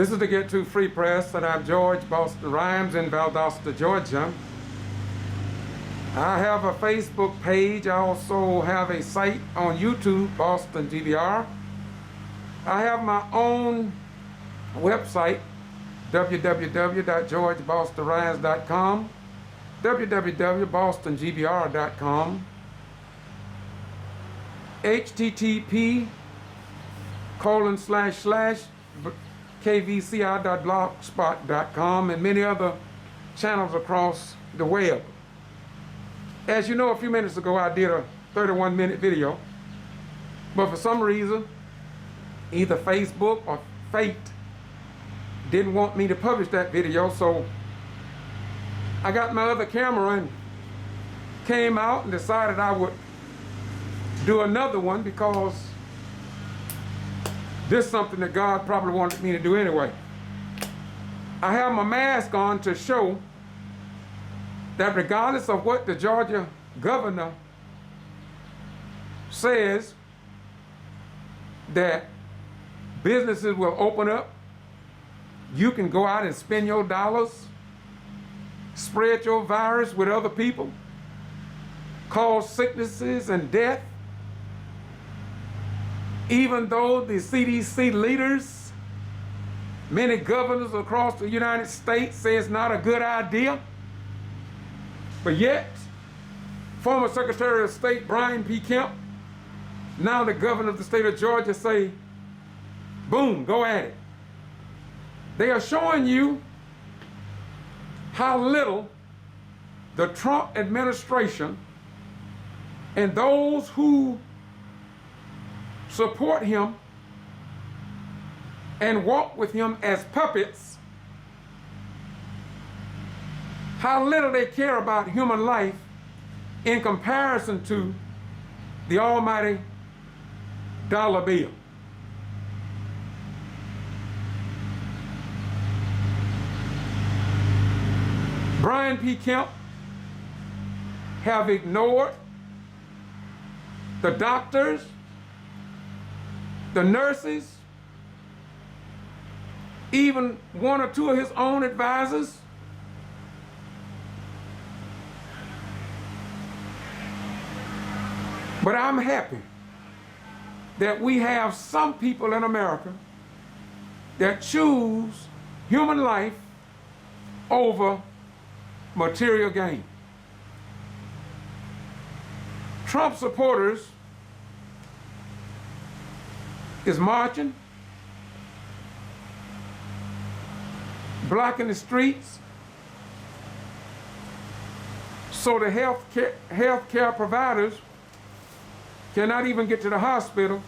This is the Get To Free Press, and I'm George Boston Rhymes in Valdosta, Georgia. I have a Facebook page. I also have a site on YouTube, Boston G.B.R. I have my own website, www.georgebostonrhymes.com, www.bostongbr.com, http://kvci.blogspot.com, and many other channels across the web. As you know, a few minutes ago I did a 31-minute video, but for some reason either Facebook or fate didn't want me to publish that video, so I got my other camera and came out and decided I would do another one, because this is something that God probably wanted me to do anyway. I have my mask on to show that regardless of what the Georgia governor says, that businesses will open up, you can go out and spend your dollars, spread your virus with other people, cause sicknesses and death, even though the CDC leaders, many governors across the United States say it's not a good idea. But yet, former Secretary of State Brian P. Kemp, now the governor of the state of Georgia, say, boom, go at it. They are showing you how little the Trump administration and those who support him and walk with him as puppets, how little they care about human life in comparison to the almighty dollar bill. Brian P. Kemp have ignored the doctors, the nurses, even one or two of his own advisors. But I'm happy that we have some people in America that choose human life over material gain. Trump supporters is marching, blocking the streets so the health care providers cannot even get to the hospital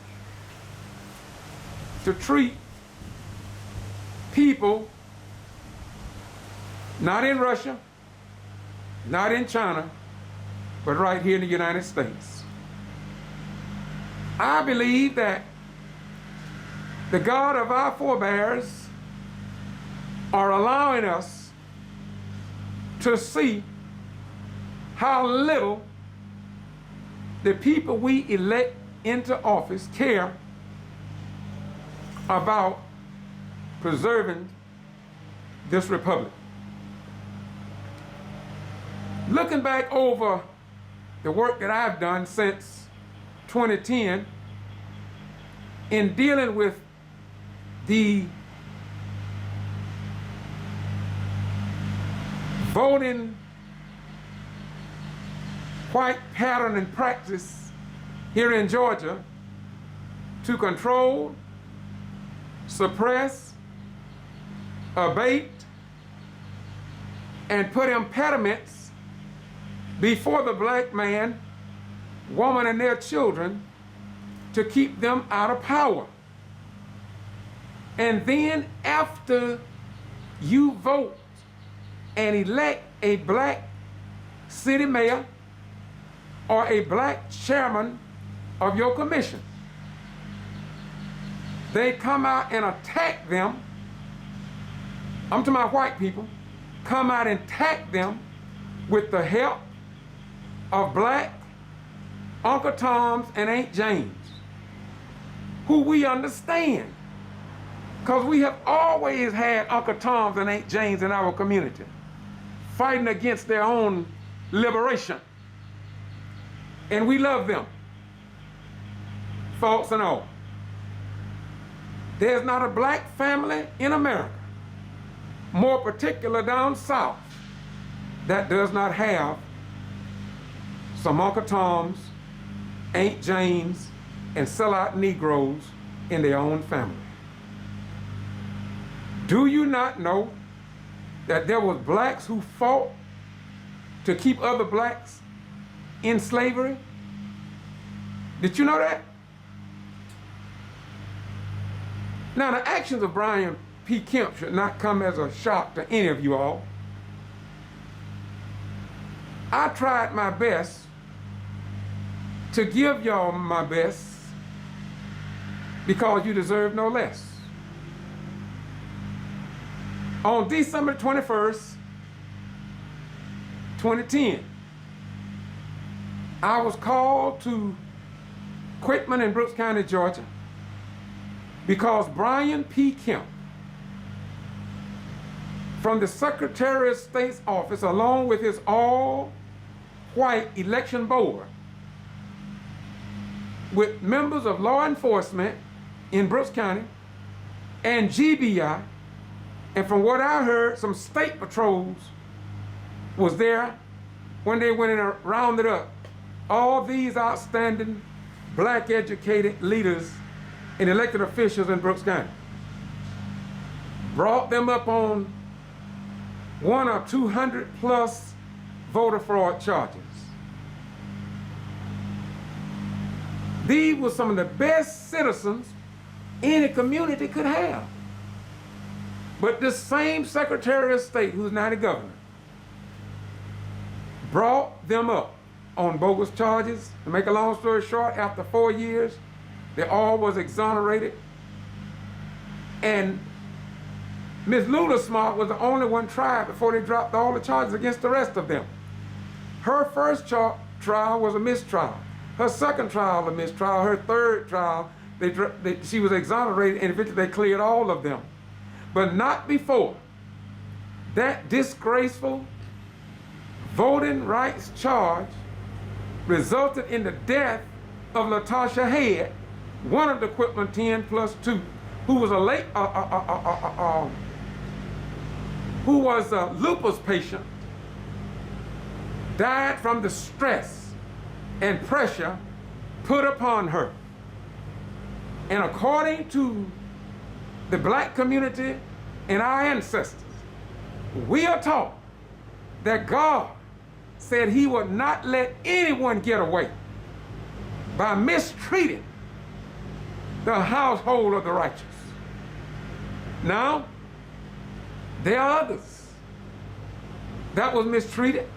to treat people not in Russia, not in China, but right here in the United States. I believe that the God of our forebears are allowing us to see how little the people we elect into office care about preserving this republic. Looking back over the work that I've done since 2010 in dealing with the voting white pattern and practice here in Georgia to control, suppress, abate, and put impediments before the black man, woman, and their children to keep them out of power. And then after you vote and elect a black city mayor or a black chairman of your commission, they come out and attack them. I'm talking about white people. Come out and attack them with the help of black Uncle Toms and Aunt James, who we understand Because we have always had Uncle Toms and Aunt Janes in our community fighting against their own liberation. And we love them, faults and all. There's not a black family in America, more particular down south, that does not have some Uncle Toms, Aunt Janes, and sellout Negroes in their own family. Do you not know that there was blacks who fought to keep other blacks in slavery? Did you know that? Now, the actions of Brian P. Kemp should not come as a shock to any of you all. I tried my best to give y'all my best because you deserve no less. On December 21st, 2010, I was called to Quitman in Brooks County, Georgia, because Brian P. Kemp, from the Secretary of State's office, along with his all-white election board, with members of law enforcement in Brooks County and G.B.R, and from what I heard, some state patrols was there when they went in and rounded up all these outstanding black educated leaders and elected officials in Brooks County. Brought them up on 1 or 200 plus voter fraud charges. These were some of the best citizens any community could have. But this same Secretary of State, who's now the governor, brought them up on bogus charges. To make a long story short, after 4 years, they all was exonerated. And Ms. Lula Smart was the only one tried before they dropped all the charges against the rest of them. Her first trial was a mistrial. Her second trial, a mistrial. Her third trial, she was exonerated, and eventually they cleared all of them. But not before that disgraceful voting rights charge resulted in the death of Latasha Head, one of the Quitman 10+2, who was a lupus patient, died from the stress and pressure put upon her. And according to the black community and our ancestors, we are taught that God said he would not let anyone get away by mistreating the household of the righteous. Now, there are others that was mistreated.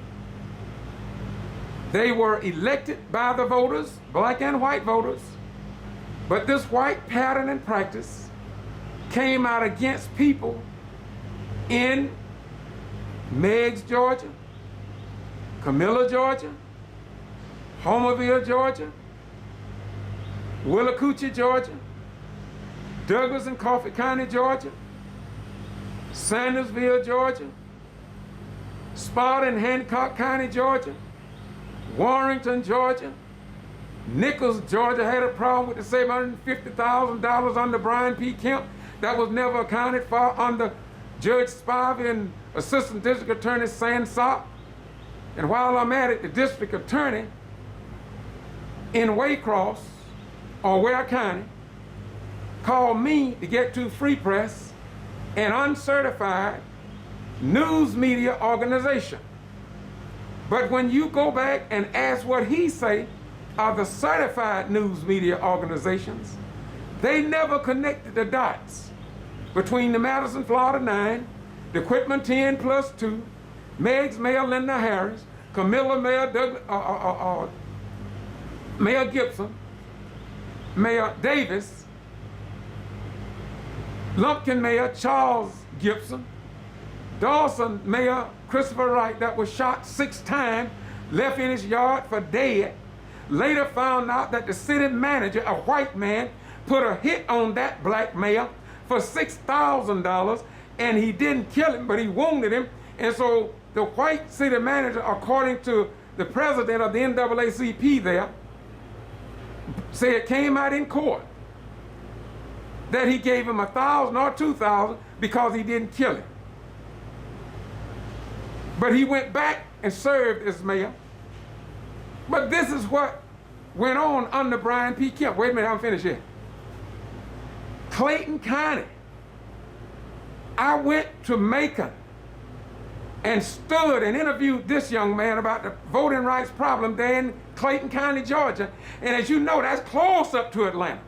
They were elected by the voters, black and white voters, but this white pattern and practice came out against people in Meigs, Georgia, Camilla, Georgia, Homerville, Georgia, Willacoochee, Georgia, Douglas and Coffee County, Georgia, Sandersville, Georgia, Sparta and Hancock County, Georgia, Warrington, Georgia, Nichols, Georgia had a problem with the $750,000 under Brian P. Kemp that was never accounted for under Judge Spivey and Assistant District Attorney Sansop. And while I'm at it, the district attorney in Waycross or Ware County called me to get to Free Press, an uncertified news media organization. But when you go back and ask what he say are the certified news media organizations, they never connected the dots between the Madison, Florida 9, the Quitman 10+2, Meigs, Mayor Linda Harris, Camilla, Mayor Mayor Gibson, Mayor Davis, Lumpkin Mayor Charles Gibson, Dawson Mayor Christopher Wright, that was shot 6 times, left in his yard for dead. Later found out that the city manager, a white man, put a hit on that black mayor, for $6,000, and he didn't kill him, but he wounded him. And so the white city manager, according to the president of the NAACP there, said it came out in court that he gave him $1,000 or $2,000 because he didn't kill him. But he went back and served as mayor. But this is what went on under Brian P. Kemp. Wait a minute, I'm finished yet. Clayton County. I went to Macon and stood and interviewed this young man about the voting rights problem there in Clayton County, Georgia. And as you know, that's close up to Atlanta.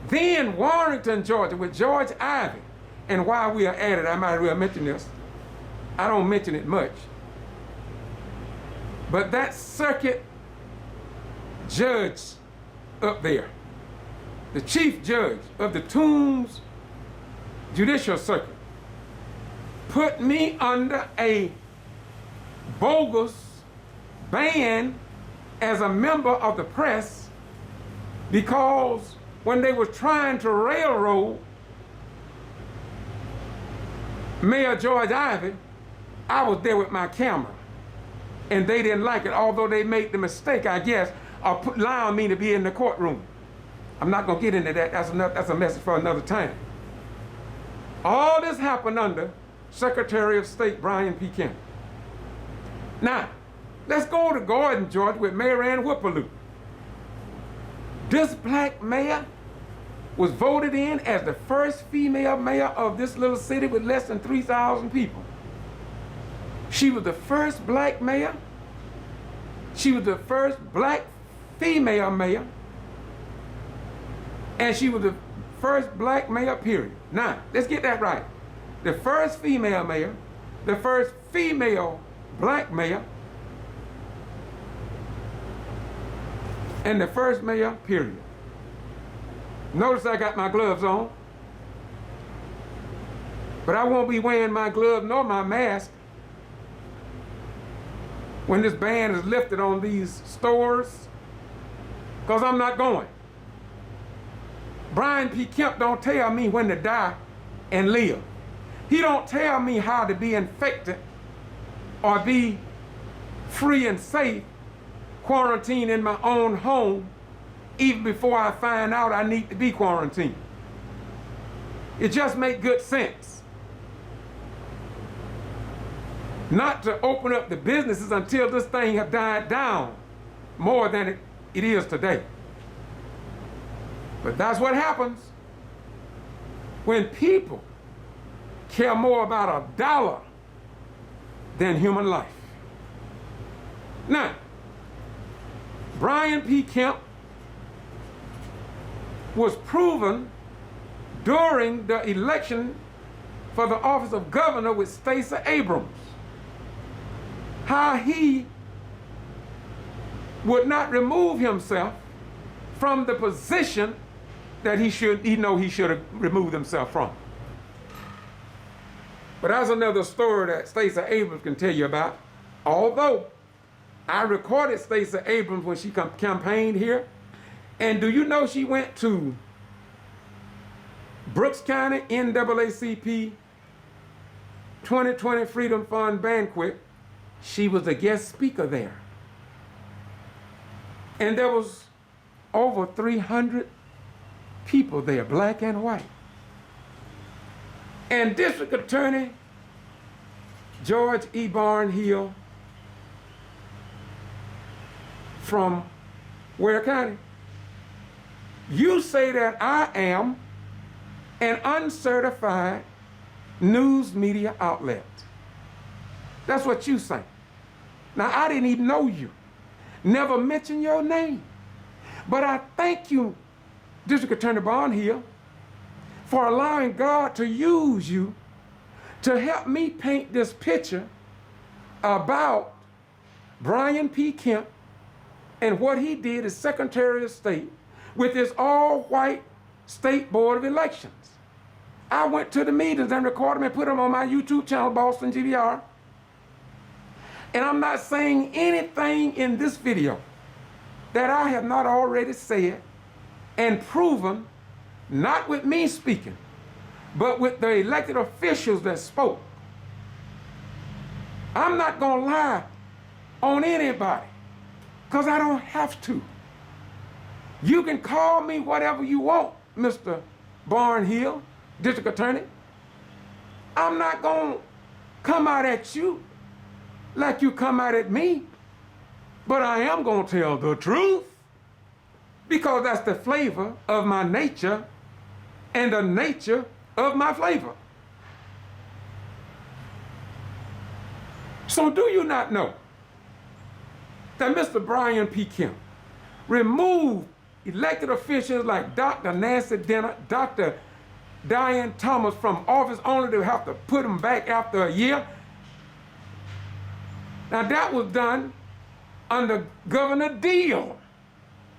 Then Warrenton, Georgia, with George Ivey. And while we are at it, I might as well mention this. I don't mention it much. But that circuit judge up there, the chief judge of the Toombs Judicial Circuit, put me under a bogus ban as a member of the press because when they were trying to railroad Mayor George Ivey, I was there with my camera. And they didn't like it, although they made the mistake, I guess, of allowing me to be in the courtroom. I'm not going to get into that. That's a message for another time. All this happened under Secretary of State Brian P. Kemp. Now, let's go to Gordon, Georgia, with Mayor Ann Whipperloo. This black mayor was voted in as the first female mayor of this little city with less than 3,000 people. She was the first black mayor. She was the first black female mayor. And she was the first black mayor, period. Now, let's get that right. The first female mayor, the first female black mayor, and the first mayor, period. Notice I got my gloves on. But I won't be wearing my gloves nor my mask when this ban is lifted on these stores, because I'm not going. Brian P. Kemp don't tell me when to die and live. He don't tell me how to be infected or be free and safe, quarantined in my own home, even before I find out I need to be quarantined. It just makes good sense not to open up the businesses until this thing have died down more than it is today. But that's what happens when people care more about $1 than human life. Now, Brian P. Kemp was proven during the election for the office of governor with Stacey Abrams how he would not remove himself from the position that he should have removed himself from. But that's another story that Stacey Abrams can tell you about. Although I recorded Stacey Abrams when she campaigned here, and do you know she went to Brooks County NAACP 2020 Freedom Fund banquet? She was a guest speaker there. And there was over 300 people there, black and white. And District Attorney George E. Barnhill from Ware County, you say that I am an uncertified news media outlet. That's what you say. Now, I didn't even know you. Never mention your name. But I thank you, District Attorney Barnhill, for allowing God to use you to help me paint this picture about Brian P. Kemp and what he did as Secretary of State with his all-white State Board of Elections. I went to the meetings and recorded them and put them on my YouTube channel, Boston G.B.R. And I'm not saying anything in this video that I have not already said and proven, not with me speaking, but with the elected officials that spoke. I'm not going to lie on anybody because I don't have to. You can call me whatever you want, Mr. Barnhill, District Attorney. I'm not going to come out at you like you come out at me, but I am going to tell the truth because that's the flavor of my nature and the nature of my flavor. So do you not know that Mr. Brian P. Kemp removed elected officials like Dr. Nancy Dennett, Dr. Diane Thomas from office only to have to put them back after a year? Now that was done under Governor Deal,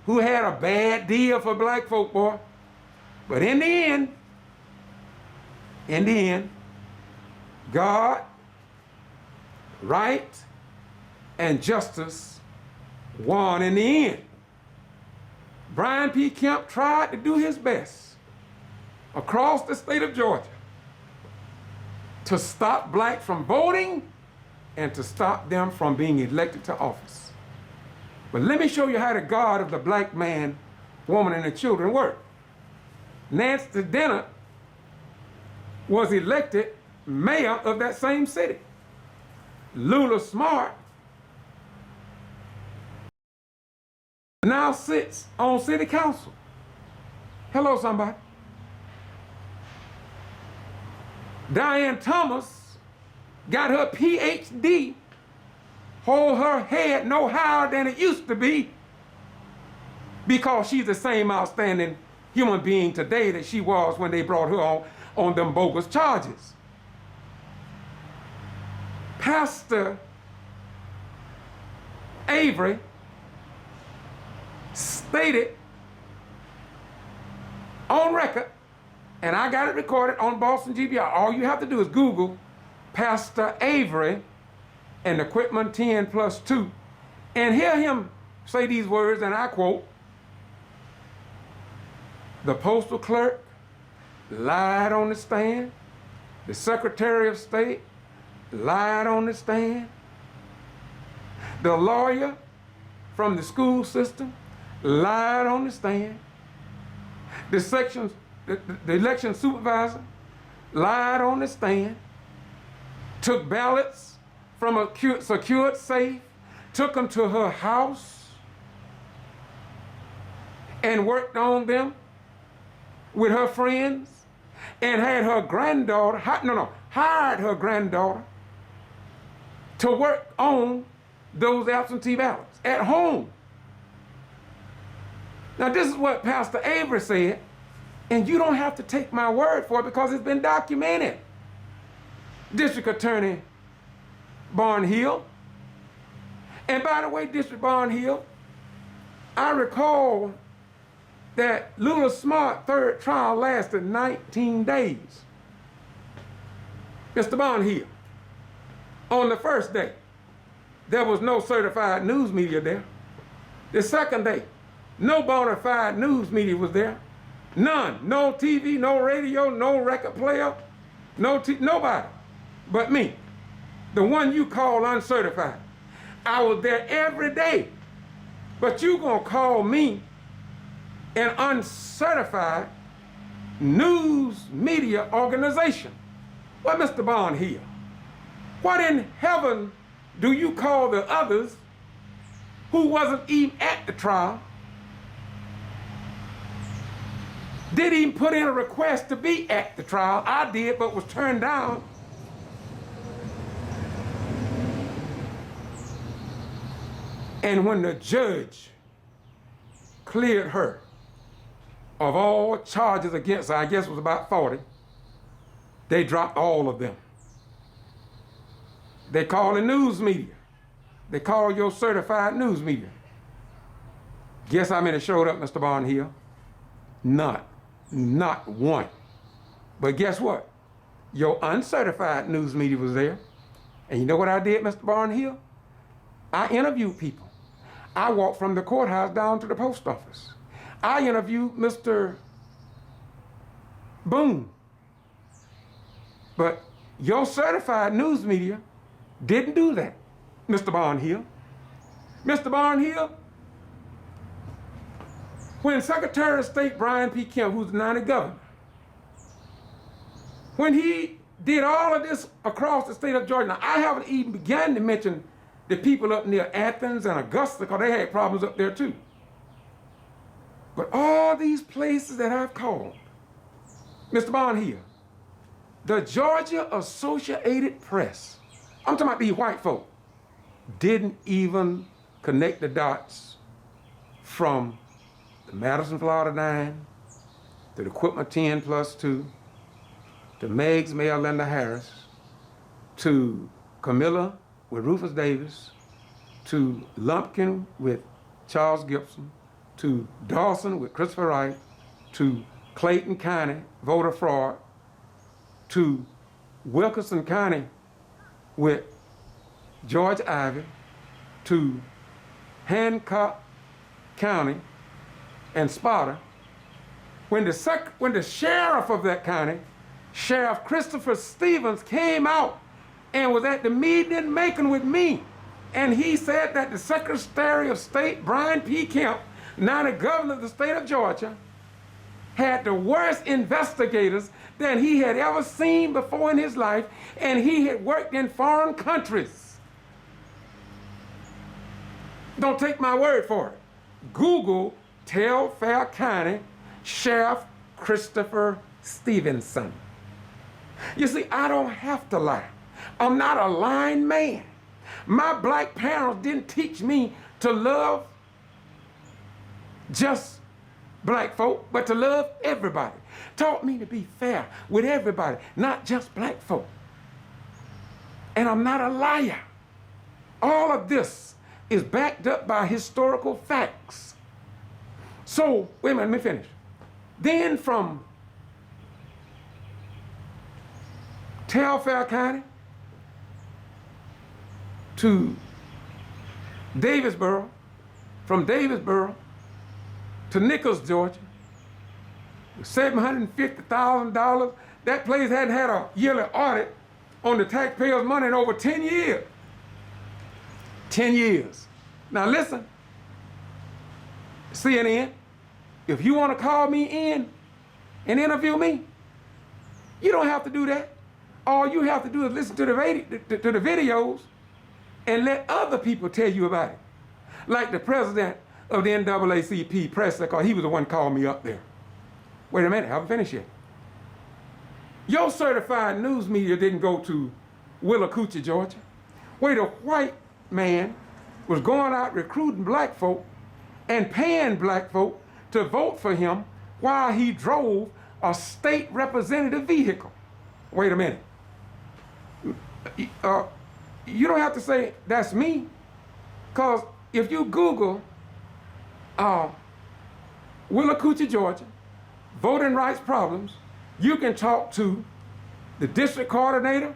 who had a bad deal for black folk, boy. But in the end, God, right, and justice won in the end. Brian P. Kemp tried to do his best across the state of Georgia to stop blacks from voting and to stop them from being elected to office. But let me show you how the God of the black man, woman, and the children work. Nancy Dennett was elected mayor of that same city. Lula Smart now sits on city council. Hello, somebody. Diane Thomas got her PhD, hold her head no higher than it used to be, because she's the same outstanding human being today that she was when they brought her on them bogus charges. Pastor Avery stated on record, and I got it recorded on Boston G.B.R. All you have to do is Google Pastor Avery and the Quitman 10+2 and hear him say these words, and I quote, "The postal clerk lied on the stand. The Secretary of State lied on the stand. The lawyer from the school system lied on the stand. The election supervisor lied on the stand, took ballots from a secured safe, took them to her house, and worked on them with her friends, and had her granddaughter, hired her granddaughter to work on those absentee ballots at home." Now this is what Pastor Avery said, and you don't have to take my word for it because it's been documented. District Attorney Barnhill. And by the way, District Barnhill, I recall that Lula Smart third trial lasted 19 days. Mr. Barnhill, on the first day, there was no certified news media there. The second day, no bona fide news media was there. None. No TV, no radio, no record player, nobody but me, the one you call uncertified. I was there every day, but you gonna call me an uncertified news media organization? Well, Mr. Barnhill, what in heaven do you call the others who wasn't even at the trial, didn't even put in a request to be at the trial? I did, but was turned down. And when the judge cleared her of all charges against her, I guess it was about 40, they dropped all of them. They called the news media. They called your certified news media. Guess how many showed up, Mr. Barnhill? Not one. But guess what? Your uncertified news media was there. And you know what I did, Mr. Barnhill? I interviewed people. I walked from the courthouse down to the post office. I interviewed Mr. Boone But your certified news media didn't do that, Mr. Barnhill. Mr. Barnhill, when Secretary of State Brian P. Kemp, who's the 90 governor, when he did all of this across the state of Georgia, now I haven't even begun to mention the people up near Athens and Augusta, because they had problems up there too. But all these places that I've called, Mr. Barnhill, the Georgia Associated Press, I'm talking about these white folk, didn't even connect the dots from the Madison, Florida 9, to the Quitman 10+2, to Meg's Mayor Linda Harris, to Camilla with Rufus Davis, to Lumpkin with Charles Gibson, to Dawson with Christopher Wright, to Clayton County voter fraud, to Wilkinson County with George Ivey, to Hancock County and Sparta. When the sheriff of that county, Sheriff Christopher Stevens, came out and was at the meeting in Macon with me, and he said that the Secretary of State, Brian P. Kemp, now the governor of the state of Georgia, had the worst investigators than he had ever seen before in his life, and he had worked in foreign countries. Don't take my word for it. Google Telfair County Sheriff Christopher Stevenson. You see, I don't have to lie. I'm not a lying man. My black parents didn't teach me to love just black folk, but to love everybody. Taught me to be fair with everybody, not just black folk. And I'm not a liar. All of this is backed up by historical facts. So, wait a minute, let me finish. Then from Telfair County to Davisboro, from Davisboro to Nichols, Georgia, $750,000. That place hadn't had a yearly audit on the taxpayers' money in over 10 years. 10 years. Now listen, CNN, if you want to call me in and interview me, you don't have to do that. All you have to do is listen to the videos and let other people tell you about it. Like the president of the NAACP press, because he was the one calling me up there. Wait a minute, I haven't finished yet. Your certified news media didn't go to Willacoochee, Georgia, where the white man was going out recruiting black folk and paying black folk to vote for him while he drove a state representative vehicle. Wait a minute. You don't have to say that's me, because if you Google Willacoochee, Georgia, voting rights problems, you can talk to the district coordinator,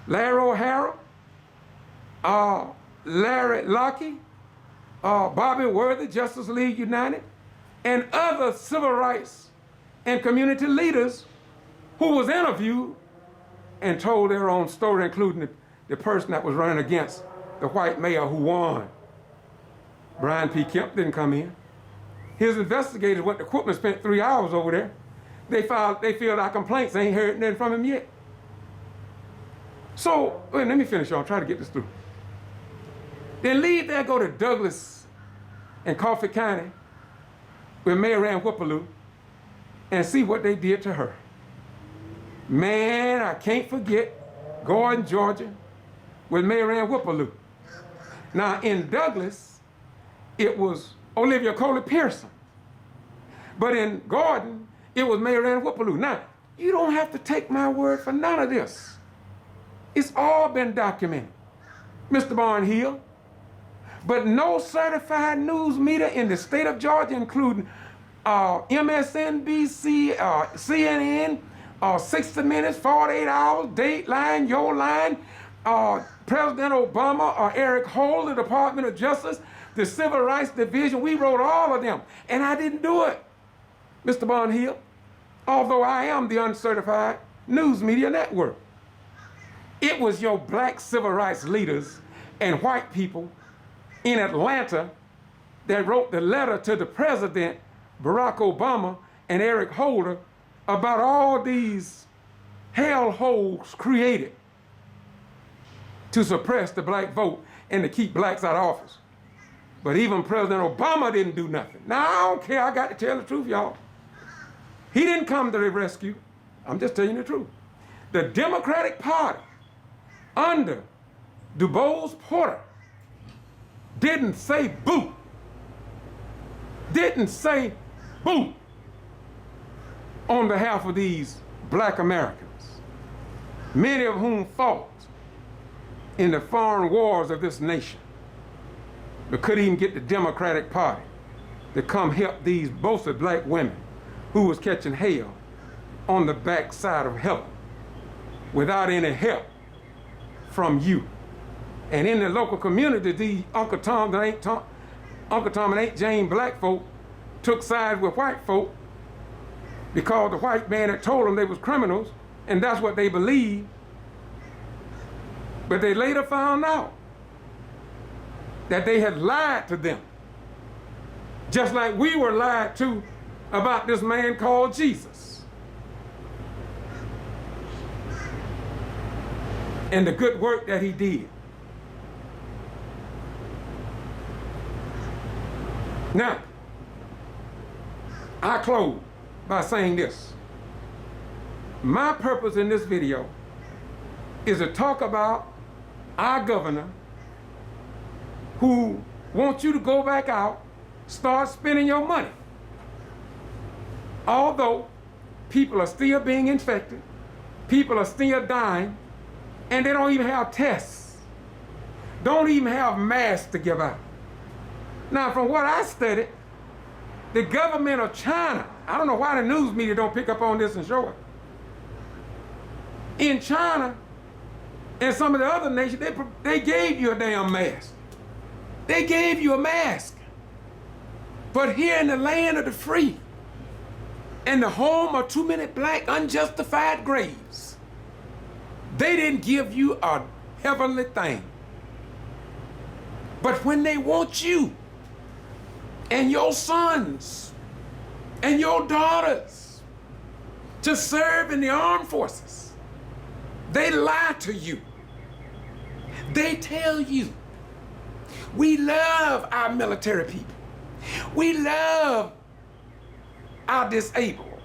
Larry O'Hara, Larry Lockie, Bobby Worthy, Justice League United, and other civil rights and community leaders who was interviewed and told their own story, including the person that was running against the white mayor who won. Brian P. Kemp didn't come in. His investigators went to Quitman, spent 3 hours over there. They filled out complaints. They ain't heard nothing from him yet. So, wait, let me finish, y'all. I'm trying to get this through. Then leave there, go to Douglas and Coffee County with Mayor Ann Whippaloo and see what they did to her. Man, I can't forget Gordon, Georgia, with Mayor Ann Whippaloo. Now, in Douglas, it was Olivia Coley Pearson. But in Gordon, it was Mayor Ann Whippaloo. Now, you don't have to take my word for none of this. It's all been documented, Mr. Barnhill. But no certified news media in the state of Georgia, including MSNBC, CNN, 60 Minutes, 48 Hours, Dateline, Your Line, President Obama, or Eric Holder, the Department of Justice, the Civil Rights Division, we wrote all of them. And I didn't do it, Mr. Barnhill, although I am the uncertified news media network. It was your black civil rights leaders and white people in Atlanta that wrote the letter to the president, Barack Obama and Eric Holder, about all these hellholes created to suppress the black vote and to keep blacks out of office. But even President Obama didn't do nothing. Now, I don't care. I got to tell the truth, y'all. He didn't come to the rescue. I'm just telling you the truth. The Democratic Party under Du Bois-Porter didn't say boo. Didn't say boo on behalf of these black Americans, many of whom fought in the foreign wars of this nation, but couldn't even get the Democratic Party to come help these boasted black women who was catching hell on the backside of heaven without any help from you. And in the local community, the Uncle Tom and Aunt Jane black folk took sides with white folk because the white man had told them they was criminals, and that's what they believed. But they later found out that they had lied to them, just like we were lied to about this man called Jesus and the good work that he did. Now, I close by saying this. My purpose in this video is to talk about our governor who wants you to go back out, start spending your money. Although people are still being infected, people are still dying, and they don't even have tests, don't even have masks to give out. Now, from what I studied, the government of China, I don't know why the news media don't pick up on this and show it. In China and some of the other nations, they gave you a damn mask. They gave you a mask. But here in the land of the free and the home of too many black unjustified graves, they didn't give you a heavenly thing. But when they want you and your sons and your daughters to serve in the armed forces, they lie to you. They tell you, we love our military people. We love our disabled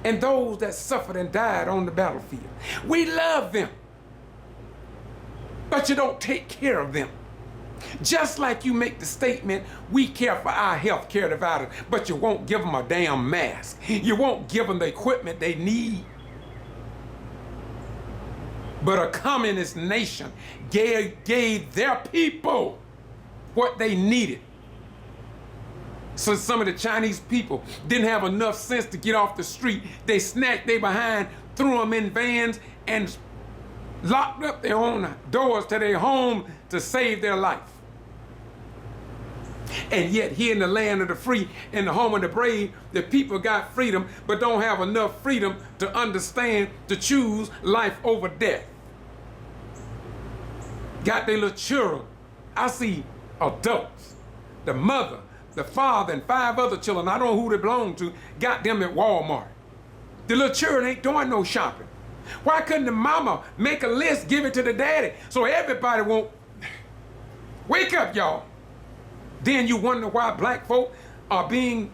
and those that suffered and died on the battlefield. We love them, but you don't take care of them. Just like you make the statement, we care for our health care providers, but you won't give them a damn mask. You won't give them the equipment they need. But a communist nation gave their people what they needed. So some of the Chinese people didn't have enough sense to get off the street. They snatched they behind, threw them in vans, and locked up their own doors to their home to save their life. And yet here in the land of the free and the home of the brave, the people got freedom, but don't have enough freedom to understand, to choose life over death. Got their little children. I see adults, the mother, the father, and 5 other children, I don't know who they belong to, got them at Walmart. The little children ain't doing no shopping. Why couldn't the mama make a list, give it to the daddy, so everybody won't wake up, y'all? Then you wonder why black folk are being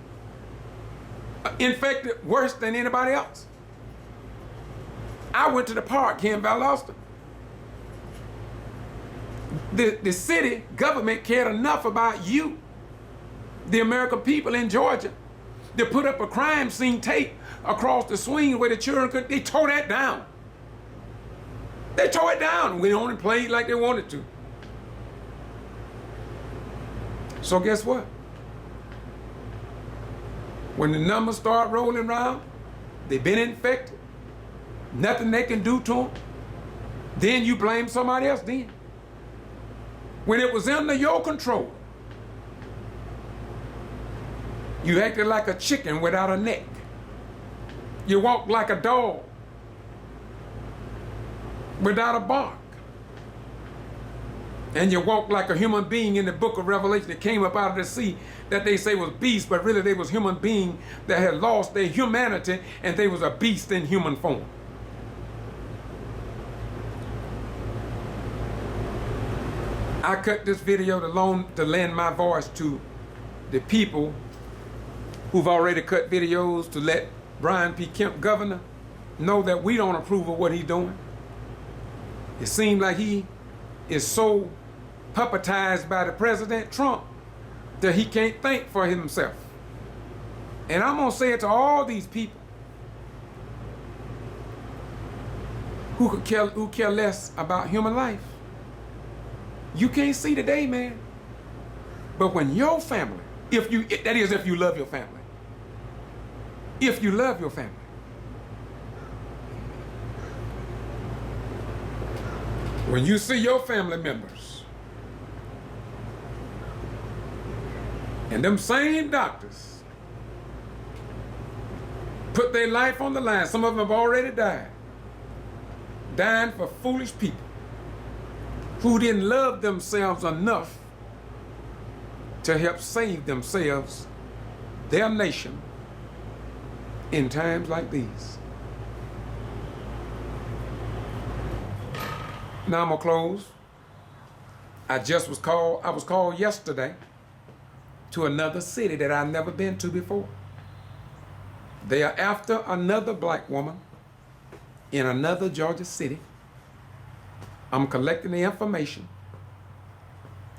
infected worse than anybody else. I went to the park here in Valdosta. The city government cared enough about you, the American people in Georgia, to put up a crime scene tape across the swing where the children could, they tore that down. They tore it down. We only played like they wanted to. So guess what? When the numbers start rolling around, they've been infected, nothing they can do to them, then you blame somebody else then. When it was under your control, you acted like a chicken without a neck. You walked like a dog without a bark. And you walk like a human being in the book of Revelation that came up out of the sea that they say was beast, but really they was human being that had lost their humanity and they was a beast in human form. I cut this video to lend my voice to the people who've already cut videos to let Brian P. Kemp, governor, know that we don't approve of what he's doing. It seems like he is so puppetized by the President Trump that he can't think for himself. And I'm gonna say it to all these people who care less about human life. You can't see today, man. But when your family, if you love your family, if you love your family, when you see your family members and them same doctors put their life on the line, some of them have already died, dying for foolish people who didn't love themselves enough to help save themselves, their nation, in times like these. Now I'm gonna close. I was called yesterday to another city that I've never been to before. They are after another black woman in another Georgia city. I'm collecting the information,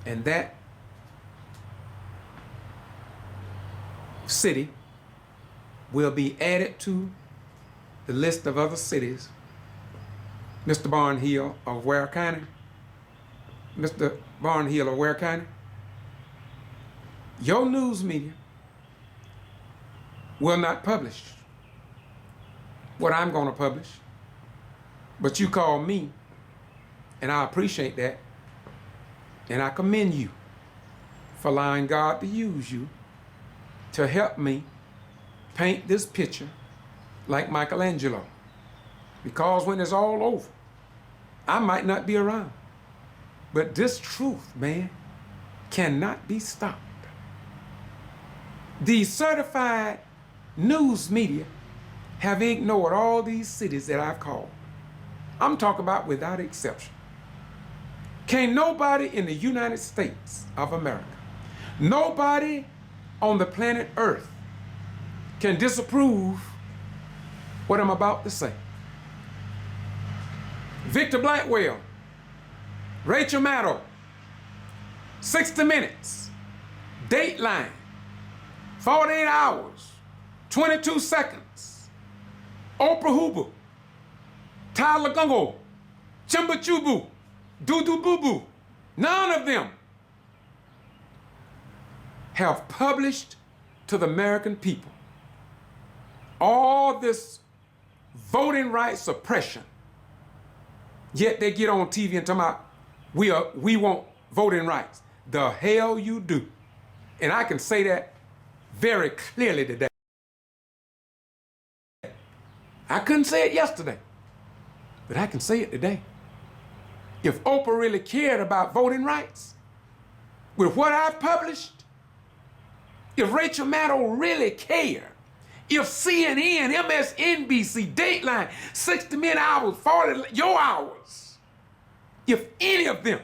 and that city will be added to the list of other cities. Mr. Barnhill of Ware County, Mr. Barnhill of Ware County, your news media will not publish what I'm going to publish, but you call me, and I appreciate that, and I commend you for allowing God to use you to help me paint this picture like Michelangelo. Because when it's all over, I might not be around. But this truth, man, cannot be stopped. The certified news media have ignored all these cities that I've called. I'm talking about without exception. Can't nobody in the United States of America, nobody on the planet Earth can disapprove what I'm about to say. Victor Blackwell, Rachel Maddow, 60 Minutes, Dateline, 48 hours, 22 seconds, Oprah Hoover, Tyler Gungo, Chimba Chubu, Dudu Boo Boo, none of them have published to the American people all this voting rights suppression. Yet they get on TV and talk about we want voting rights. The hell you do. And I can say that very clearly today. I couldn't say it yesterday, but I can say it today. If Oprah really cared about voting rights, with what I've published, if Rachel Maddow really cared, if CNN, MSNBC, Dateline, 60 Minute hours, 40, your hours, if any of them,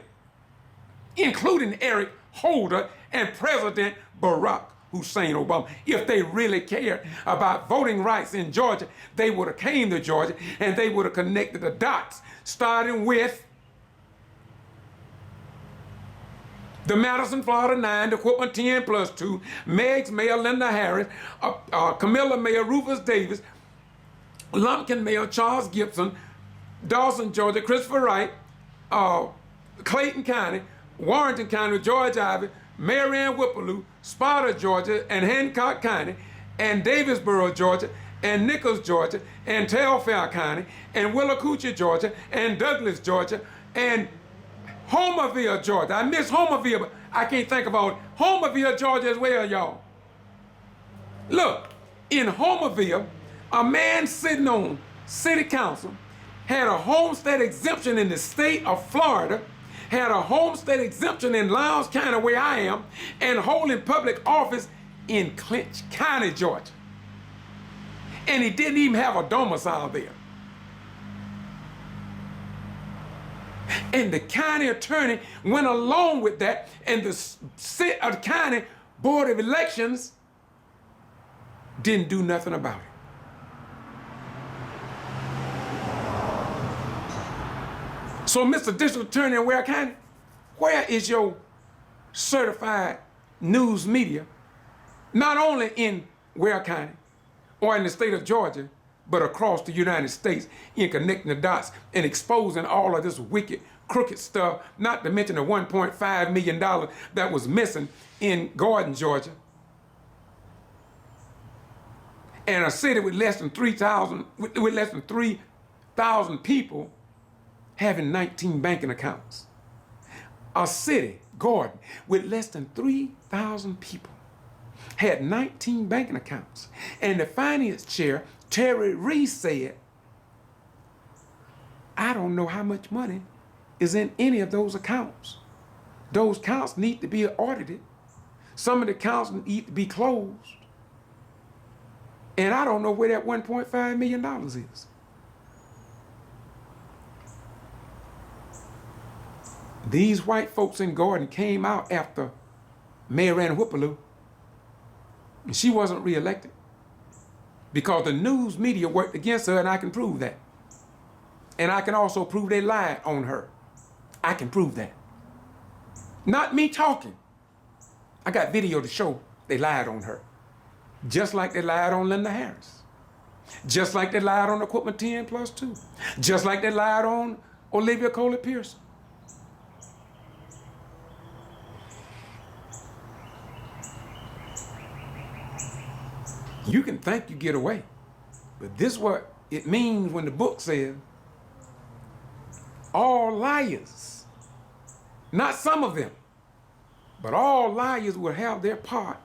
including Eric Holder and President Barack Hussein Obama, if they really cared about voting rights in Georgia, they would have came to Georgia and they would have connected the dots, starting with the Madison, Florida 9, the Quitman 10 plus 2, Meg's Mayor Linda Harris, Camilla Mayor Rufus Davis, Lumpkin Mayor Charles Gibson, Dawson, Georgia, Christopher Wright, Clayton County, Warrenton County, George Ivy, Marianne Whippaloo, Sparta, Georgia, and Hancock County, and Davisboro, Georgia, and Nichols, Georgia, and Telfair County, and Willacoochee, Georgia, and Douglas, Georgia, and Homerville, Georgia. I miss Homerville, but I can't think about Homerville, Georgia as well, y'all. Look, in Homerville, a man sitting on city council had a homestead exemption in the state of Florida, had a homestead exemption in Lowndes County, where I am, and holding public office in Clinch County, Georgia. And he didn't even have a domicile there. And the county attorney went along with that, and the county board of elections didn't do nothing about it. So, Mr. District Attorney in Ware County, where is your certified news media, not only in Ware County or in the state of Georgia, but across the United States, in connecting the dots and exposing all of this wicked, crooked stuff, not to mention the $1.5 million that was missing in Gordon, Georgia, and a city with less than 3,000 people having 19 banking accounts. A city, Gordon, with less than 3,000 people had 19 banking accounts. And the finance chair, Terry Reese, said, I don't know how much money is in any of those accounts. Those accounts need to be audited. Some of the accounts need to be closed. And I don't know where that $1.5 million is. These white folks in Gordon came out after Mayor Ann Whippaloo, and she wasn't reelected because the news media worked against her, and I can prove that. And I can also prove they lied on her. I can prove that. Not me talking. I got video to show they lied on her. Just like they lied on Linda Harris. Just like they lied on the Quitman 10+2. Just like they lied on Olivia Coley-Pearson. You can think you get away, but this is what it means when the book says, all liars, not some of them, but all liars will have their part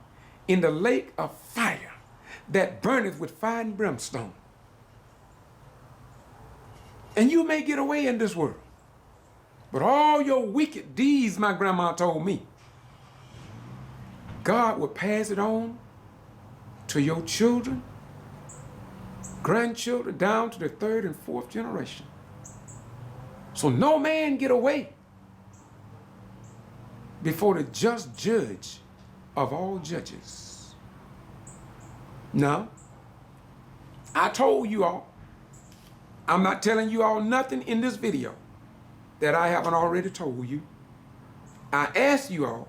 in the lake of fire that burneth with fire and brimstone. And you may get away in this world, but all your wicked deeds, my grandma told me, God will pass it on to your children, grandchildren, down to the third and fourth generation. So no man get away before the just judge of all judges. Now, I told you all, I'm not telling you all nothing in this video that I haven't already told you. I asked you all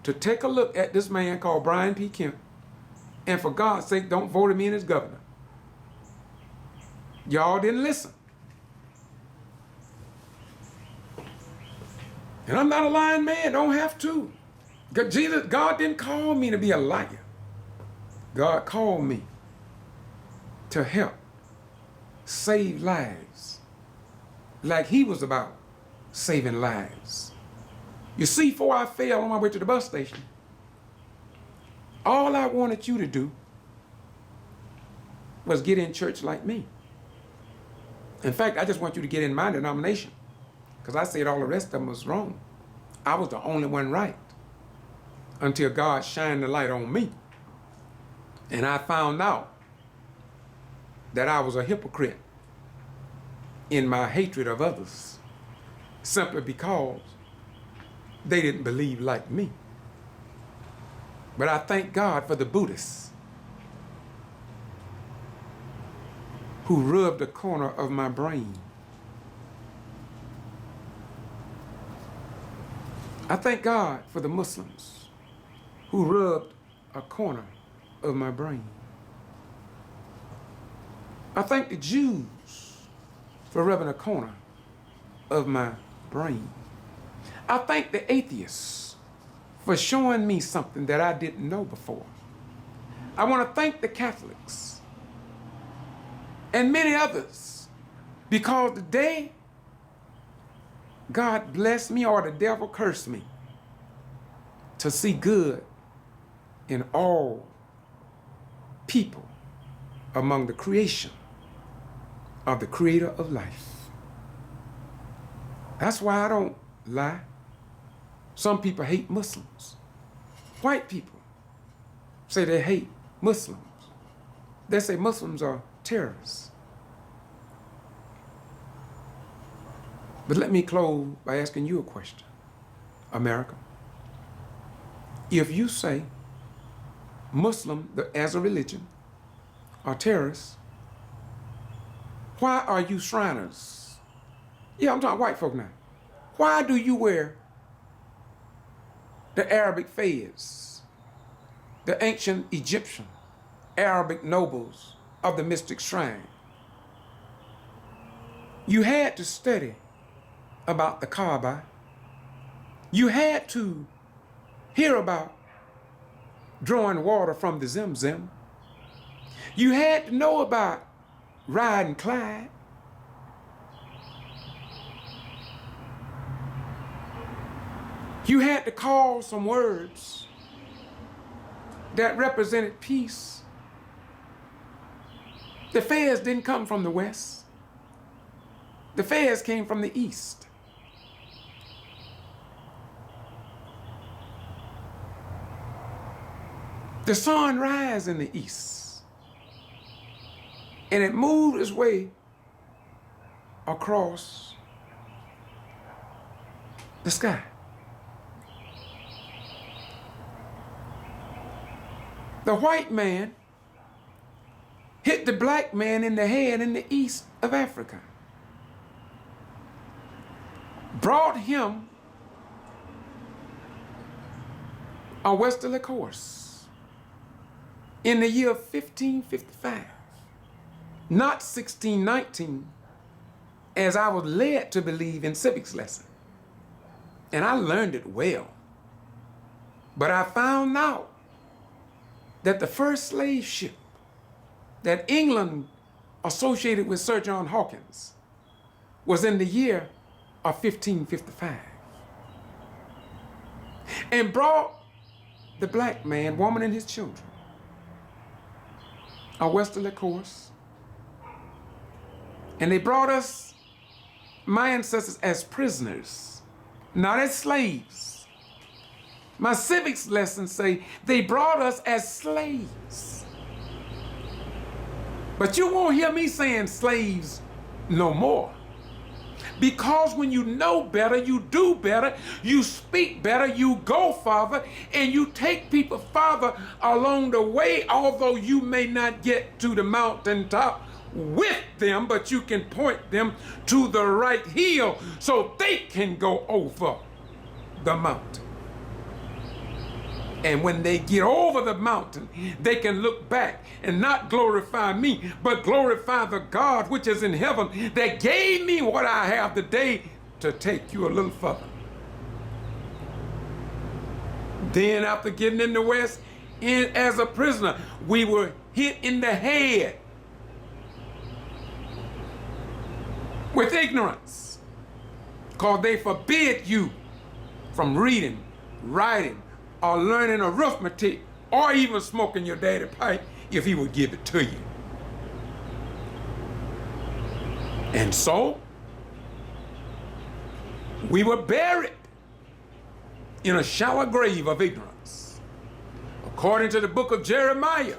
to take a look at this man called Brian P. Kemp, and for God's sake, don't vote him in as governor. Y'all didn't listen. And I'm not a lying man, don't have to. God didn't call me to be a liar. God called me to help save lives like he was about saving lives. You see, before I fell on my way to the bus station, all I wanted you to do was get in church like me. In fact, I just want you to get in my denomination, because I said all the rest of them was wrong. I was the only one right until God shined the light on me. And I found out that I was a hypocrite in my hatred of others, simply because they didn't believe like me. But I thank God for the Buddhists who rubbed the corner of my brain. I thank God for the Muslims who rubbed a corner of my brain. I thank the Jews for rubbing a corner of my brain. I thank the atheists for showing me something that I didn't know before. I want to thank the Catholics and many others, because the day God blessed me or the devil cursed me to see good in all people among the creation, of the creator of life. That's why I don't lie. Some people hate Muslims. White people say they hate Muslims. They say Muslims are terrorists. But let me close by asking you a question, America. If you say Muslim as a religion are terrorists, why are you Shriners? Yeah, I'm talking white folk now. Why do you wear the Arabic fez, the ancient Egyptian Arabic nobles of the mystic shrine? You had to study about the Kaaba. You had to hear about drawing water from the Zim-Zim. You had to know about Ride and Clyde. You had to call some words that represented peace. The fez didn't come from the West. The fez came from the East. The sun rises in the east, and it moved its way across the sky. The white man hit the black man in the head in the east of Africa, brought him a westerly course in the year 1555, not 1619, as I was led to believe in civics lesson. And I learned it well. But I found out that the first slave ship that England associated with Sir John Hawkins was in the year of 1555, and brought the black man, woman, and his children a westerly course. And they brought us, my ancestors, as prisoners, not as slaves. My civics lessons say they brought us as slaves. But you won't hear me saying slaves no more. Because when you know better, you do better, you speak better, you go farther, and you take people farther along the way, although you may not get to the mountaintop with them, but you can point them to the right hill so they can go over the mountain. And when they get over the mountain, they can look back and not glorify me, but glorify the God which is in heaven that gave me what I have today to take you a little further. Then after getting in the West, as a prisoner, we were hit in the head with ignorance, because they forbid you from reading, writing, or learning arithmetic, or even smoking your daddy pipe if he would give it to you. And so, we were buried in a shallow grave of ignorance. According to the book of Jeremiah,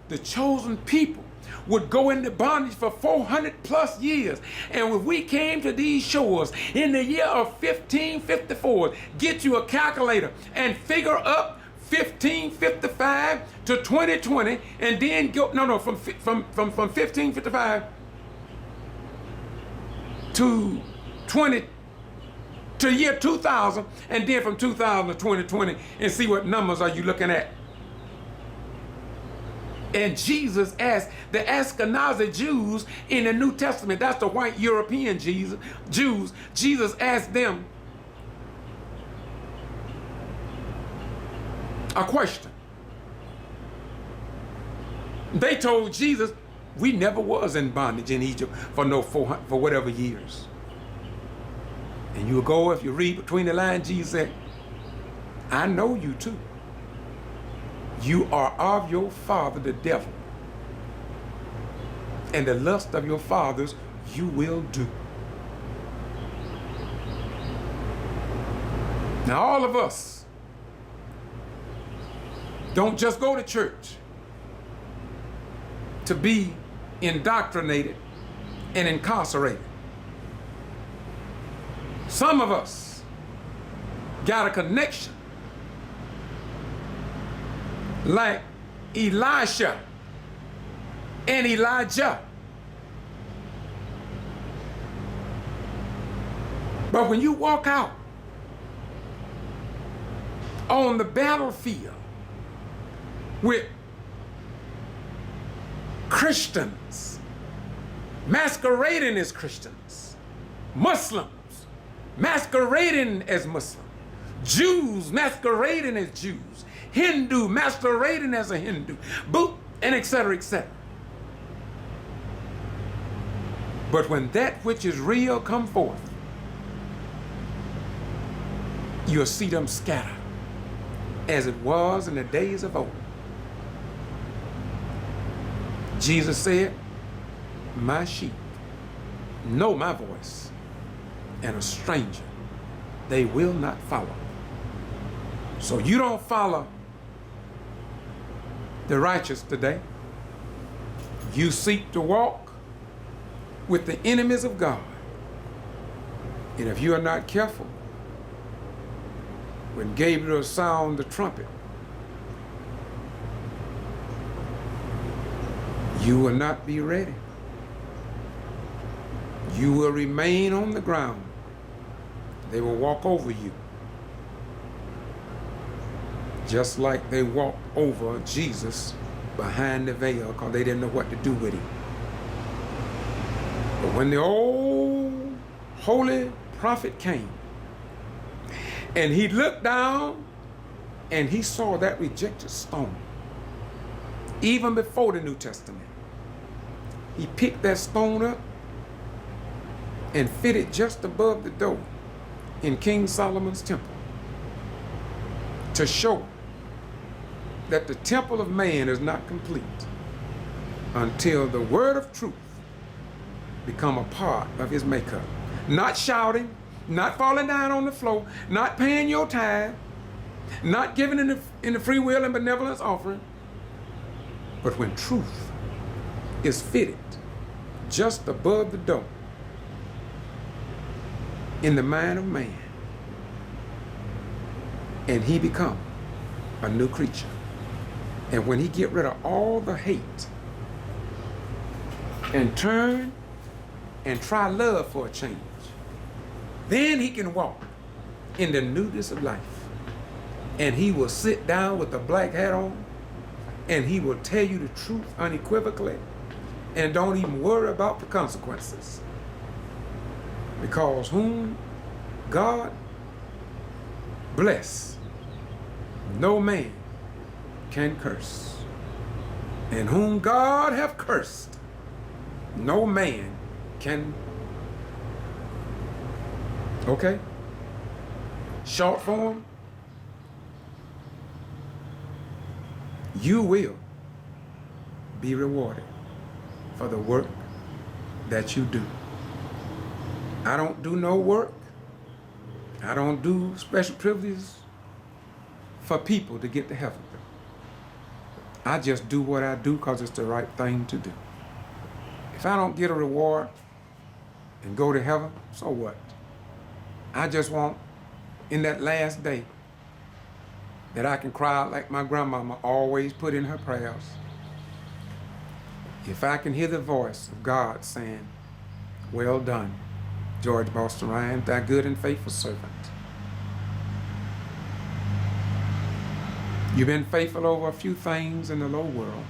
the chosen people would go into bondage for 400 plus years. And when we came to these shores in the year of 1554, get you a calculator and figure up 1555 to 2020, and then go, from 1555 to year 2000, and then from 2000 to 2020, and see what numbers are you looking at. And Jesus asked the Ashkenazi Jews in the New Testament, that's the white European Jews, Jesus asked them a question. They told Jesus, we never was in bondage in Egypt for whatever years. And you go, if you read between the lines, Jesus said, I know you too. You are of your father, the devil. and the lust of your fathers you will do. Now all of us don't just go to church to be indoctrinated and incarcerated. Some of us got a connection like Elisha and Elijah. But when you walk out on the battlefield with Christians masquerading as Christians, Muslims masquerading as Muslims, Jews masquerading as Jews, Hindu masquerading as a Hindu, and etc., etc. But when that which is real come forth, you'll see them scatter as it was in the days of old. Jesus said, my sheep know my voice, and a stranger they will not follow. So you don't follow the righteous today. You seek to walk with the enemies of God. And if you are not careful, when Gabriel sounded the trumpet, you will not be ready. You will remain on the ground. They will walk over you, just like they walked over Jesus behind the veil because they didn't know what to do with him. But when the old holy prophet came and he looked down and he saw that rejected stone, even before the New Testament, he picked that stone up and fit it just above the door in King Solomon's temple to show that the temple of man is not complete until the word of truth become a part of his makeup. Not shouting, not falling down on the floor, not paying your tithe, not giving in the free will and benevolence offering, but when truth is fitted just above the door in the mind of man, and he become a new creature. And when he get rid of all the hate and turn and try love for a change, then he can walk in the newness of life. And he will sit down with a black hat on, and he will tell you the truth unequivocally, and don't even worry about the consequences. Because whom God bless, no man can curse. And whom God have cursed, no man can. Okay? Short form, you will be rewarded for the work that you do. I don't do no work. I don't do special privileges for people to get to heaven. I just do what I do because it's the right thing to do. If I don't get a reward and go to heaven, so what? I just want, in that last day, that I can cry out like my grandmama always put in her prayers. If I can hear the voice of God saying, well done, George Boston Ryan, thy good and faithful servant. You've been faithful over a few things in the low world.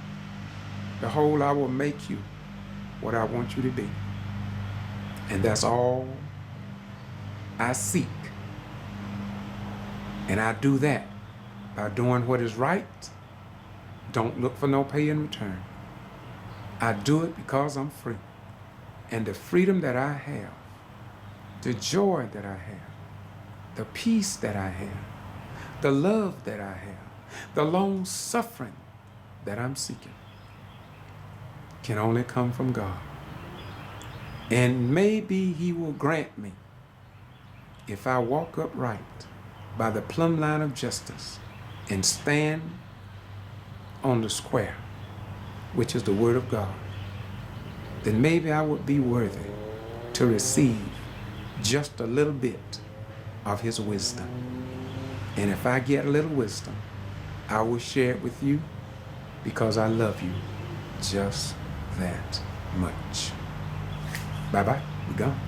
Behold, I will make you what I want you to be. And that's all I seek. And I do that by doing what is right. Don't look for no pay in return. I do it because I'm free. And the freedom that I have, the joy that I have, the peace that I have, the love that I have, the long suffering that I'm seeking can only come from God. And maybe he will grant me, if I walk upright by the plumb line of justice and stand on the square, which is the word of God, then maybe I would be worthy to receive just a little bit of his wisdom. And if I get a little wisdom, I will share it with you because I love you just that much. Bye-bye. We gone.